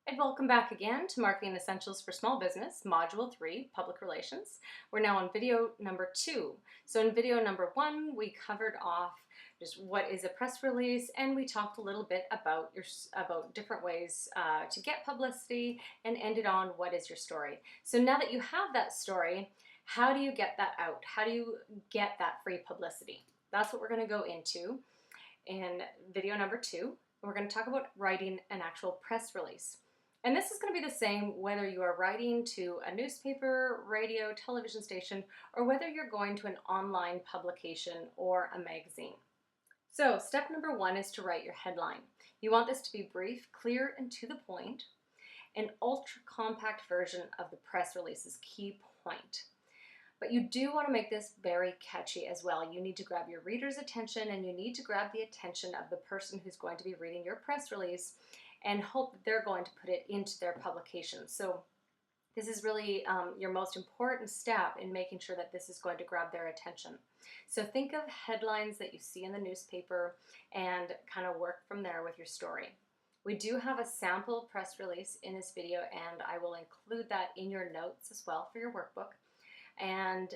And welcome back again to Marketing Essentials for Small Business, Module 3, Public Relations. We're now on video number 2. So in video number 1, we covered off just what is a press release, and we talked a little bit about different ways to get publicity, and ended on what is your story. So now that you have that story, how do you get that out? How do you get that free publicity? That's what we're going to go into in video number 2. We're going to talk about writing an actual press release. And this is going to be the same whether you are writing to a newspaper, radio, television station, or whether you're going to an online publication or a magazine. So step number 1 is to write your headline. You want this to be brief, clear, and to the point. An ultra compact version of the press release's key point. But you do want to make this very catchy as well. You need to grab your reader's attention, and you need to grab the attention of the person who's going to be reading your press release and hope that they're going to put it into their publication. So this is really your most important step in making sure that this is going to grab their attention. So think of headlines that you see in the newspaper and kind of work from there with your story. We do have a sample press release in this video, and I will include that in your notes as well for your workbook. And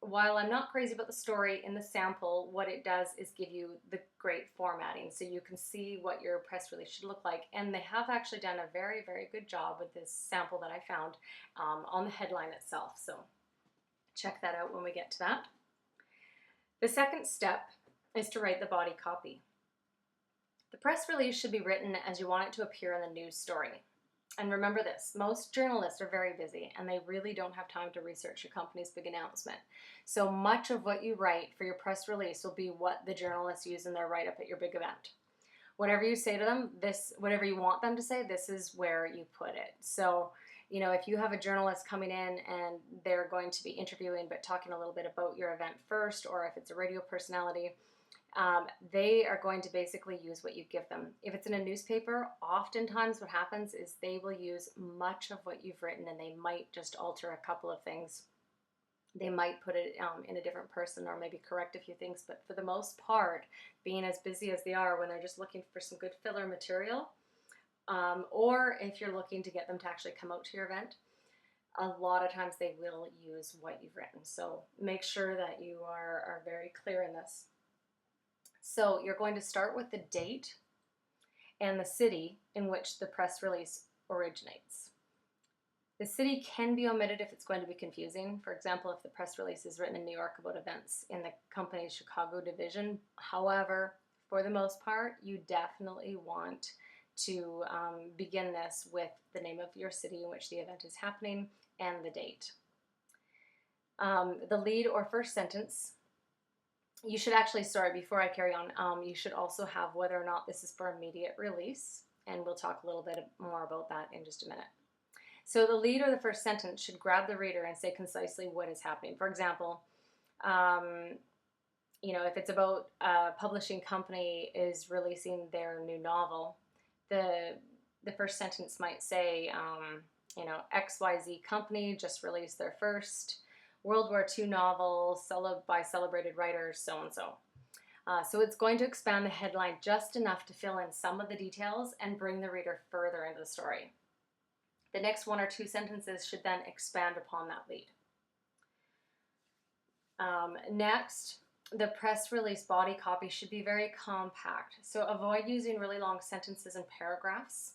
while I'm not crazy about the story in the sample, what it does is give you the great formatting so you can see what your press release should look like. And they have actually done a very, very good job with this sample that I found on the headline itself. So check that out when we get to that. The second step is to write the body copy. The press release should be written as you want it to appear in the news story. And remember this, most journalists are very busy and they really don't have time to research your company's big announcement. So much of what you write for your press release will be what the journalists use in their write-up at your big event. Whatever you say to them, whatever you want them to say, this is where you put it. So, if you have a journalist coming in and they're going to be interviewing but talking a little bit about your event first, or if it's a radio personality, they are going to basically use what you give them. If it's in a newspaper, oftentimes what happens is they will use much of what you've written, and they might just alter a couple of things. They might put it in a different person, or maybe correct a few things, but for the most part, being as busy as they are when they're just looking for some good filler material, or if you're looking to get them to actually come out to your event, a lot of times they will use what you've written. So make sure that you are very clear in this. So you're going to start with the date and the city in which the press release originates. The city can be omitted if it's going to be confusing. For example, if the press release is written in New York about events in the company's Chicago division. However, for the most part, you definitely want to begin this with the name of your city in which the event is happening and the date. The lead or first sentence, you should actually, before I carry on, you should also have whether or not this is for immediate release, and we'll talk a little bit more about that in just a minute. So the lead or the first sentence should grab the reader and say concisely what is happening. For example, if it's about a publishing company is releasing their new novel, the first sentence might say, XYZ company just released their first World War II novel by celebrated writers, so-and-so. So it's going to expand the headline just enough to fill in some of the details and bring the reader further into the story. The next 1 or 2 sentences should then expand upon that lead. Next, the press release body copy should be very compact. So avoid using really long sentences and paragraphs,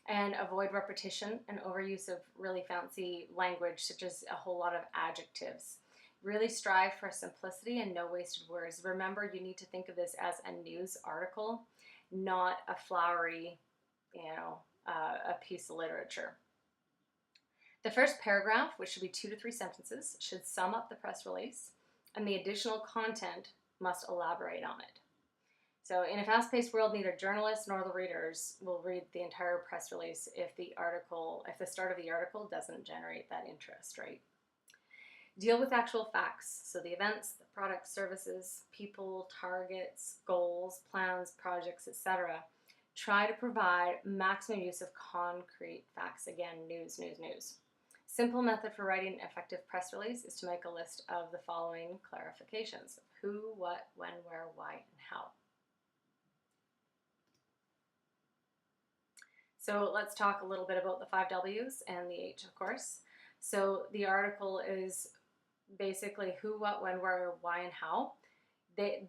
and avoid repetition and overuse of really fancy language, such as a whole lot of adjectives. Really strive for simplicity and no wasted words. Remember, you need to think of this as a news article, not a flowery, a piece of literature. The first paragraph, which should be 2 to 3 sentences, should sum up the press release, and the additional content must elaborate on it. So in a fast-paced world, neither journalists nor the readers will read the entire press release if the start of the article doesn't generate that interest, right? Deal with actual facts. So the events, the products, services, people, targets, goals, plans, projects, etc. Try to provide maximum use of concrete facts. Again, news. Simple method for writing an effective press release is to make a list of the following clarifications: who, what, when, where, why, and how. So let's talk a little bit about the 5 W's and the H, of course. So the article is basically who, what, when, where, why, and how.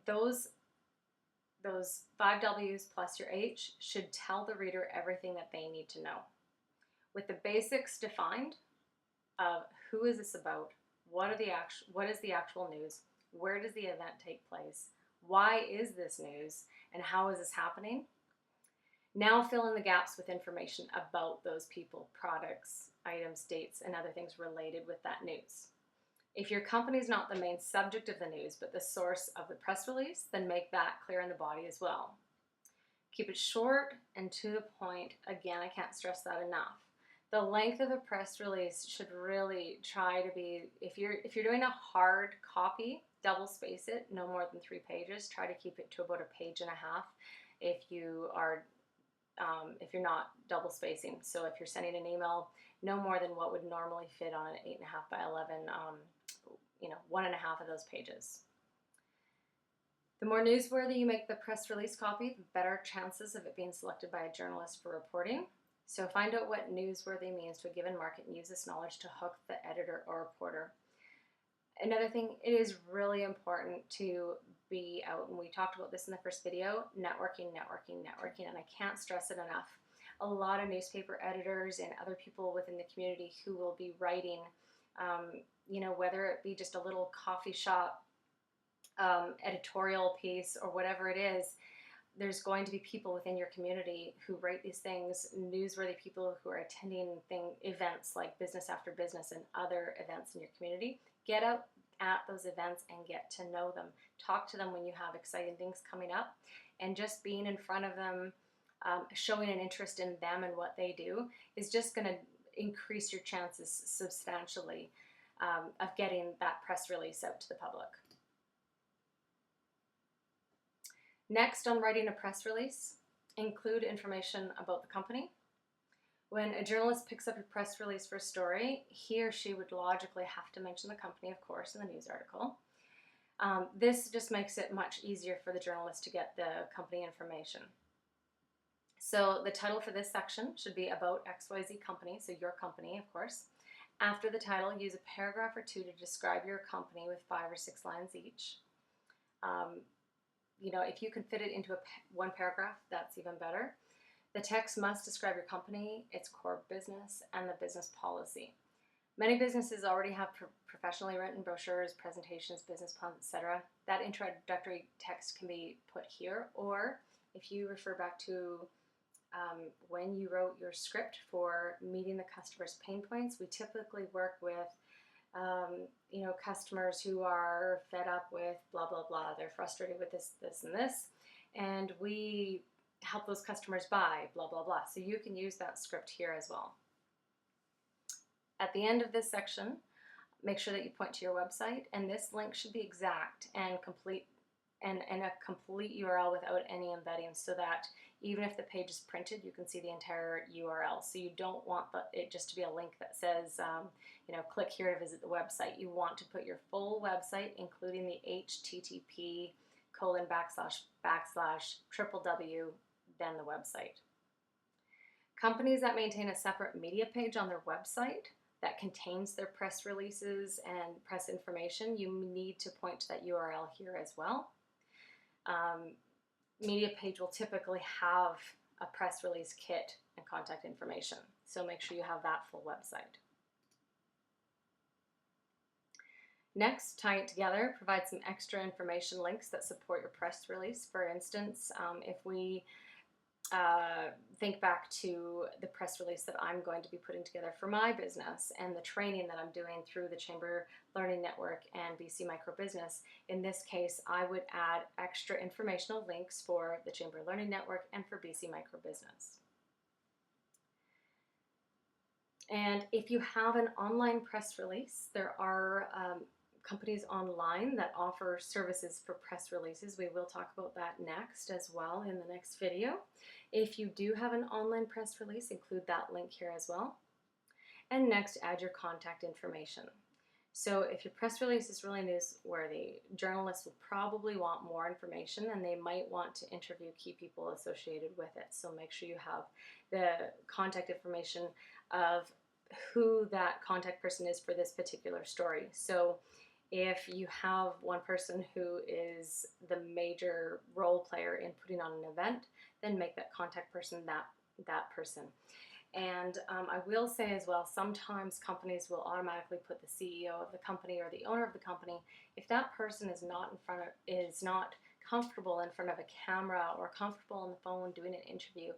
Those 5 W's plus your H should tell the reader everything that they need to know. With the basics defined of who is this about, what is the actual news, where does the event take place, why is this news, and how is this happening? Now fill in the gaps with information about those people, products, items, dates, and other things related with that news. If your company is not the main subject of the news, but the source of the press release, then make that clear in the body as well. Keep it short and to the point. Again, I can't stress that enough. The length of a press release should really try to be, if you're doing a hard copy, double space it, no more than 3 pages. Try to keep it to about 1.5 pages if you're not double spacing. So if you're sending an email, no more than what would normally fit on an 8.5 by 11, 1.5 of those pages. The more newsworthy you make the press release copy, the better chances of it being selected by a journalist for reporting. So find out what newsworthy means to a given market and use this knowledge to hook the editor or reporter. Another thing, it is really important to be out, and we talked about this in the first video, networking, and I can't stress it enough. A lot of newspaper editors and other people within the community who will be writing, whether it be just a little coffee shop editorial piece or whatever it is, there's going to be people within your community who write these things, newsworthy people who are attending events like Business After Business and other events in your community. Get out at those events and get to know them. Talk to them when you have exciting things coming up, and just being in front of them, showing an interest in them and what they do is just going to increase your chances substantially of getting that press release out to the public. Next, on writing a press release, include information about the company. When a journalist picks up a press release for a story, he or she would logically have to mention the company, of course, in the news article. This just makes it much easier for the journalist to get the company information. So the title for this section should be about XYZ company, so your company, of course. After the title, use a paragraph or 2 to describe your company with 5 or 6 lines each. If you can fit it into one paragraph, that's even better. The text must describe your company, its core business, and the business policy. Many businesses already have professionally written brochures, presentations, business plans, etc. That introductory text can be put here, or if you refer back to when you wrote your script for meeting the customer's pain points, we typically work with customers who are fed up with blah, blah, blah. They're frustrated with this, this, and this, and we help those customers buy blah, blah, blah. So you can use that script here as well. At the end of this section, make sure that you point to your website, and this link should be exact and complete, and a complete URL without any embedding, so that even if the page is printed, you can see the entire URL. So you don't want it just to be a link that says, click here to visit the website. You want to put your full website, including the http://www, then the website. Companies that maintain a separate media page on their website that contains their press releases and press information, you need to point to that URL here as well. Media page will typically have a press release kit and contact information, so make sure you have that full website. Next, tie it together, provide some extra information links that support your press release. For instance, if we think back to the press release that I'm going to be putting together for my business and the training that I'm doing through the Chamber Learning Network and BC Micro Business, in this case, I would add extra informational links for the Chamber Learning Network and for BC Micro Business. And if you have an online press release, there are companies online that offer services for press releases. We will talk about that next as well in the next video. If you do have an online press release, include that link here as well. And next, add your contact information. So if your press release is really newsworthy, journalists will probably want more information, and they might want to interview key people associated with it. So make sure you have the contact information of who that contact person is for this particular story. So if you have one person who is the major role player in putting on an event, then make that contact person that person. And I will say as well, sometimes companies will automatically put the CEO of the company or the owner of the company. If that person is not comfortable in front of a camera or comfortable on the phone doing an interview,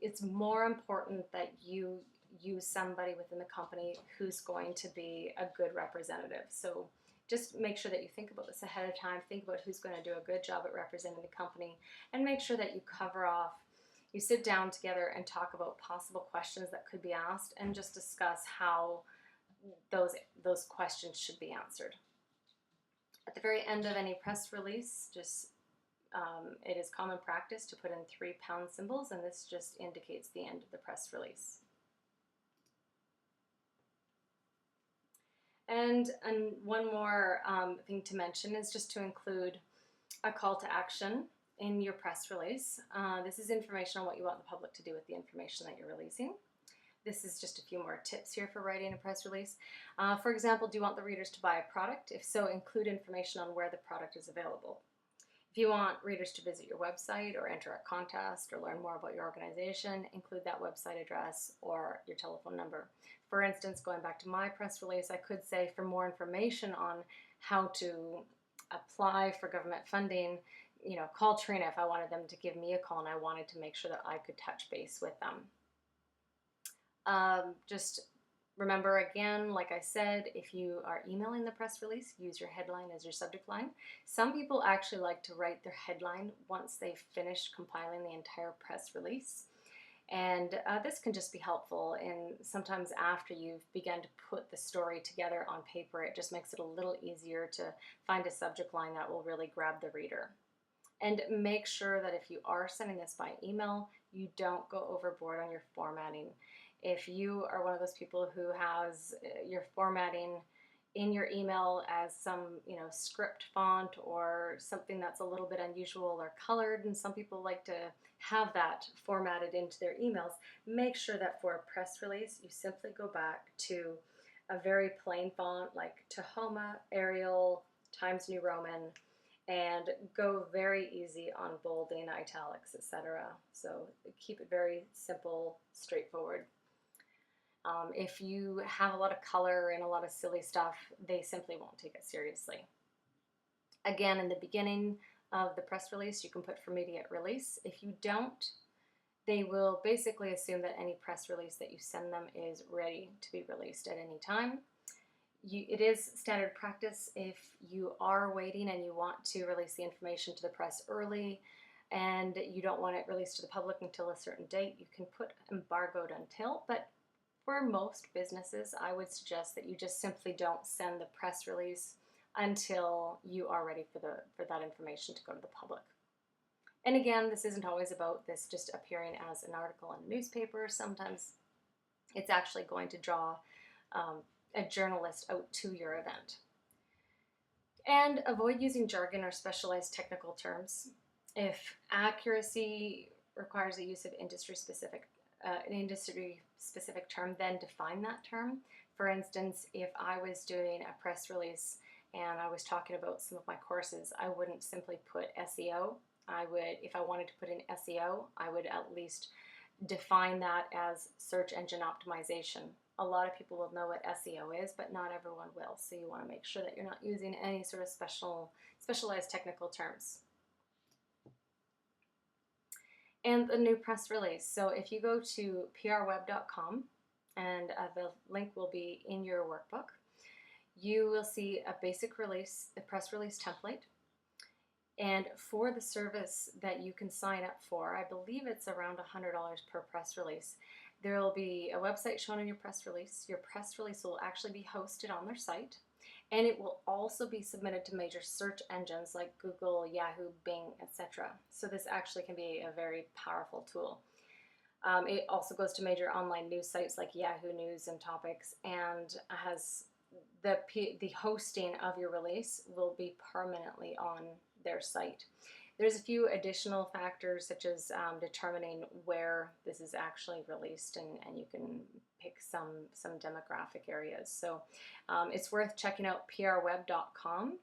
it's more important that you use somebody within the company who's going to be a good representative. So just make sure that you think about this ahead of time. Think about who's going to do a good job at representing the company, and make sure that you sit down together and talk about possible questions that could be asked, and just discuss how those questions should be answered. At the very end of any press release, it is common practice to put in 3 pound symbols, and this just indicates the end of the press release. And one more thing to mention is just to include a call to action in your press release. This is information on what you want the public to do with the information that you're releasing. This is just a few more tips here for writing a press release. For example, do you want the readers to buy a product? If so, include information on where the product is available. If you want readers to visit your website or enter a contest or learn more about your organization, include that website address or your telephone number. For instance, going back to my press release, I could say, for more information on how to apply for government funding, call Trina if I wanted them to give me a call and I wanted to make sure that I could touch base with them. Just remember, again, like I said, if you are emailing the press release, use your headline as your subject line. Some people actually like to write their headline once they've finished compiling the entire press release. And this can just be helpful, and sometimes after you've begun to put the story together on paper, it just makes it a little easier to find a subject line that will really grab the reader. And make sure that if you are sending this by email, you don't go overboard on your formatting. If you are one of those people who has your formatting in your email as some script font or something that's a little bit unusual or colored, and some people like to have that formatted into their emails, make sure that for a press release you simply go back to a very plain font like Tahoma, Arial, Times New Roman, and go very easy on bolding, italics, etc. So keep it very simple, straightforward. If you have a lot of color and a lot of silly stuff, they simply won't take it seriously. Again, in the beginning of the press release, you can put for immediate release. If you don't, they will basically assume that any press release that you send them is ready to be released at any time. It is standard practice, if you are waiting and you want to release the information to the press early and you don't want it released to the public until a certain date, you can put embargoed until, but for most businesses, I would suggest that you just simply don't send the press release until you are ready for that information to go to the public. And again, this isn't always about this just appearing as an article in a newspaper. Sometimes it's actually going to draw a journalist out to your event. And avoid using jargon or specialized technical terms. If accuracy requires the use of an industry-specific term, then define that term. For instance, if I was doing a press release and I was talking about some of my courses, I wouldn't simply put SEO. If I wanted to put in SEO, I would at least define that as search engine optimization. A lot of people will know what SEO is, but not everyone will. So you want to make sure that you're not using any sort of specialized technical terms. And the new press release. So if you go to prweb.com, and the link will be in your workbook, you will see a basic release, the press release template. And for the service that you can sign up for, I believe it's around $100 per press release. There will be a website shown in your press release. Your press release will actually be hosted on their site, and it will also be submitted to major search engines like Google, Yahoo, Bing, etc. So this actually can be a very powerful tool. It also goes to major online news sites like Yahoo News and Topics, and has the hosting of your release will be permanently on their site. There's a few additional factors, such as determining where this is actually released, and you can pick some demographic areas. So it's worth checking out prweb.com,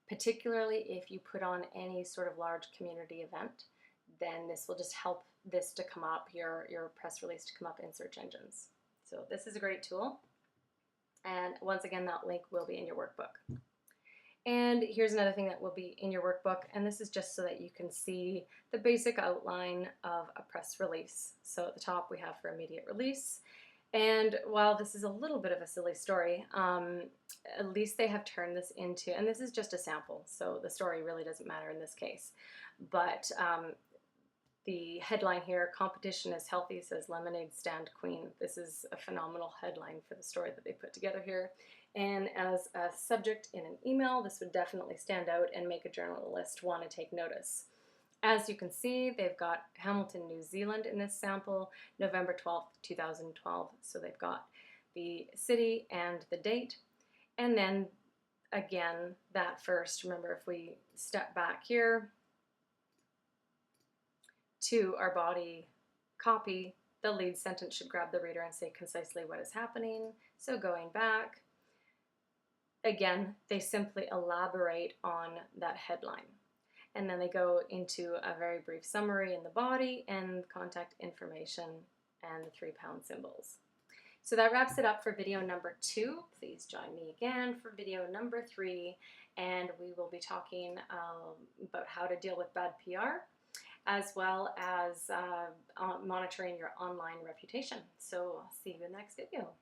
particularly if you put on any sort of large community event. Then this will just help this to come up, your press release to come up in search engines. So this is a great tool. And once again, that link will be in your workbook. And here's another thing that will be in your workbook, and this is just so that you can see the basic outline of a press release. So at the top we have for immediate release. And while this is a little bit of a silly story, at least they have turned this into, and this is just a sample, so the story really doesn't matter in this case, but the headline here, "Competition is healthy, says lemonade stand queen." This is a phenomenal headline for the story that they put together here. And as a subject in an email, this would definitely stand out and make a journalist want to take notice. As you can see, they've got Hamilton, New Zealand in this sample, November 12th, 2012. So they've got the city and the date. And then again, that first, remember if we step back here to our body copy, the lead sentence should grab the reader and say concisely what is happening. So going back, again, they simply elaborate on that headline. And then they go into a very brief summary in the body and contact information and the 3-pound symbols. So that wraps it up for video number 2. Please join me again for video number 3, and we will be talking about how to deal with bad PR, as well as monitoring your online reputation. So I'll see you in the next video.